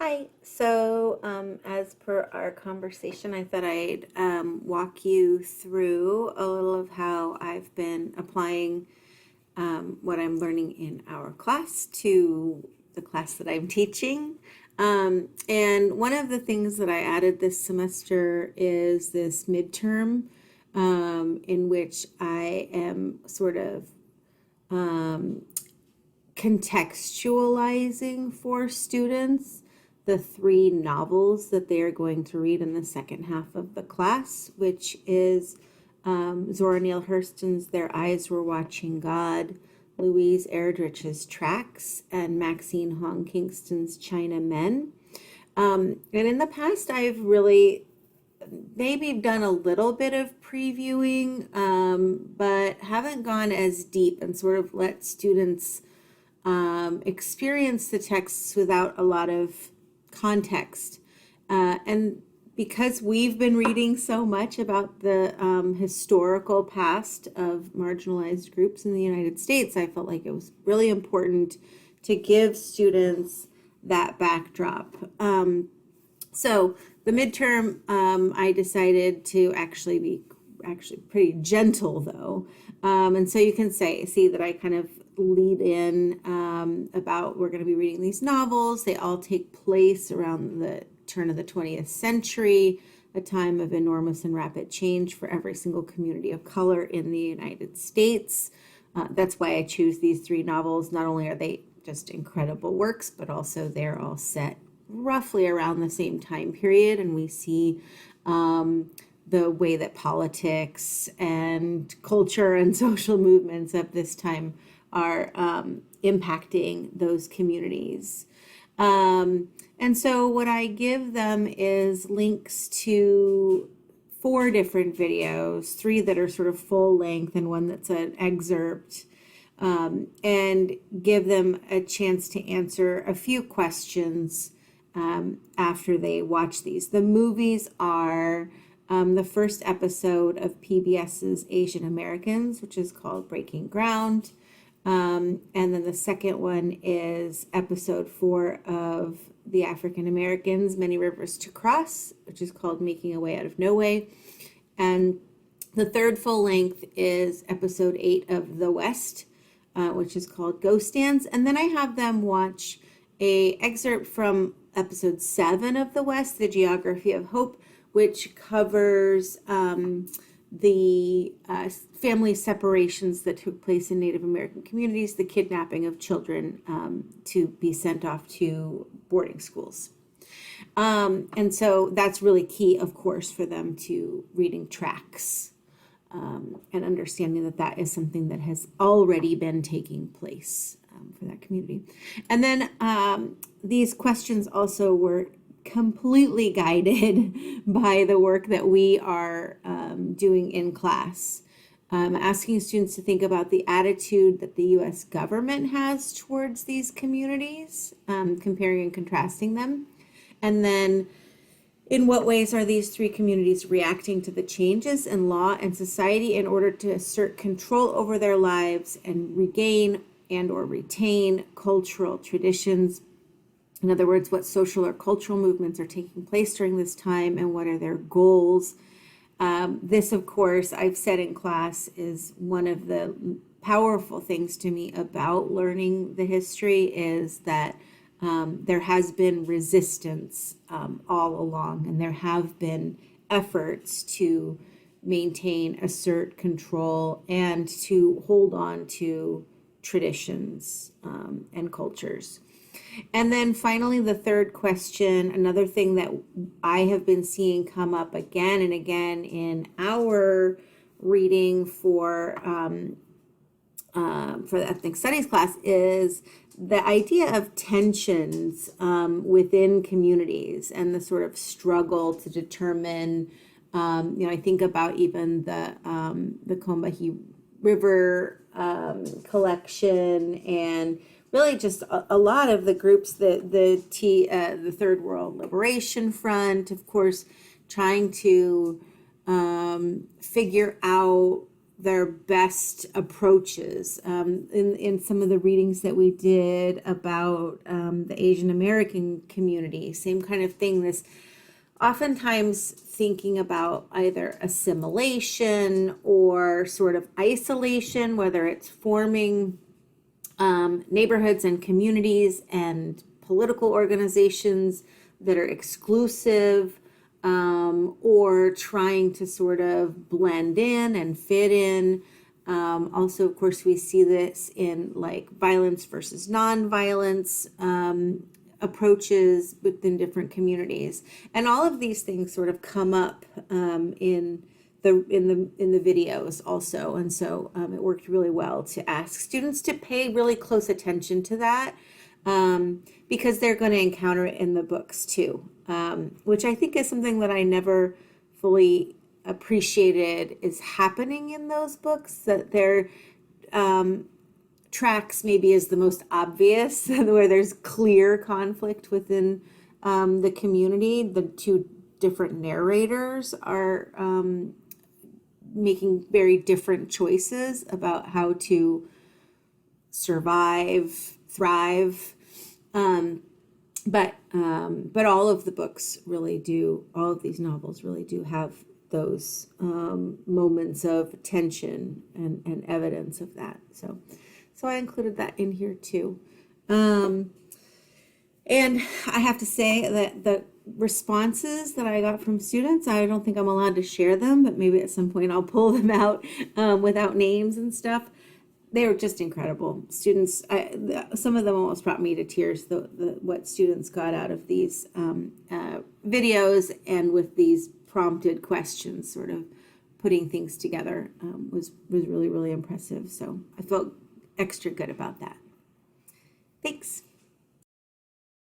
Hi. As per our conversation, I thought I'd walk you through a little of how I've been applying what I'm learning in our class to the class that I'm teaching. And one of the things that I added this semester is this midterm, in which I am sort of um, contextualizing for students the three novels that they are going to read in the second half of the class, which is Zora Neale Hurston's Their Eyes Were Watching God, Louise Erdrich's Tracks, and Maxine Hong Kingston's China Men. And in the past, I've really maybe done a little bit of previewing, but haven't gone as deep and sort of let students experience the texts without a lot of context. And because we've been reading so much about the historical past of marginalized groups in the United States, I felt like it was really important to give students that backdrop. So the midterm, I decided to actually be pretty gentle though. And so you can see that I kind of lead in about we're going to be reading these novels. They all take place around the turn of the 20th century, a time of enormous and rapid change for every single community of color in the United States. That's why I choose these three novels. Not only are they just incredible works, but also they're all set roughly around the same time period, and we see the way that politics and culture and social movements of this time are impacting those communities. And so what I give them is links to four different videos, three that are sort of full length and one that's an excerpt, and give them a chance to answer a few questions after they watch these. The movies are the first episode of PBS's Asian Americans, which is called Breaking Ground. And then the second one is episode 4 of The African Americans, Many Rivers to Cross, which is called Making a Way Out of No Way. And the third full length is episode 8 of The West, which is called Ghost Dance. And then I have them watch a excerpt from episode 7 of The West, The Geography of Hope, which covers the family separations that took place in Native American communities, the kidnapping of children to be sent off to boarding schools. And so that's really key, of course, for them to reading tracks and understanding that that is something that has already been taking place for that community. And then these questions also were completely guided by the work that we are doing in class. Asking students to think about the attitude that the U.S. government has towards these communities, comparing and contrasting them. And then in what ways are these three communities reacting to the changes in law and society in order to assert control over their lives and regain and or retain cultural traditions? In other words, what social or cultural movements are taking place during this time and what are their goals? This, of course, I've said in class, is one of the powerful things to me about learning the history is that there has been resistance all along, and there have been efforts to maintain, assert control, and to hold on to traditions and cultures. And then finally, the third question, another thing that I have been seeing come up again and again in our reading for the ethnic studies class, is the idea of tensions within communities and the sort of struggle to determine. I think about even the Combahee River collection, and really just a lot of the groups, the Third World Liberation Front, of course, trying to figure out their best approaches. In some of the readings that we did about the Asian American community, same kind of thing. This oftentimes thinking about either assimilation or sort of isolation, whether it's forming neighborhoods and communities and political organizations that are exclusive, or trying to sort of blend in and fit in. Also, of course, we see this in like violence versus nonviolence approaches within different communities, and all of these things sort of come up in the videos also. And so it worked really well to ask students to pay really close attention to that, because they're going to encounter it in the books too, which I think is something that I never fully appreciated is happening in those books, that their tracks maybe is the most obvious, where there's clear conflict within the community. The two different narrators are making very different choices about how to survive, thrive. But all of the books really do, all of these novels really do have those moments of tension and evidence of that. So I included that in here too. And I have to say that the responses that I got from students, I don't think I'm allowed to share them, but maybe at some point I'll pull them out without names and stuff. They were just incredible. Students, some of them almost brought me to tears, what students got out of these videos, and with these prompted questions, sort of putting things together, was really, really impressive. So I felt extra good about that. Thanks.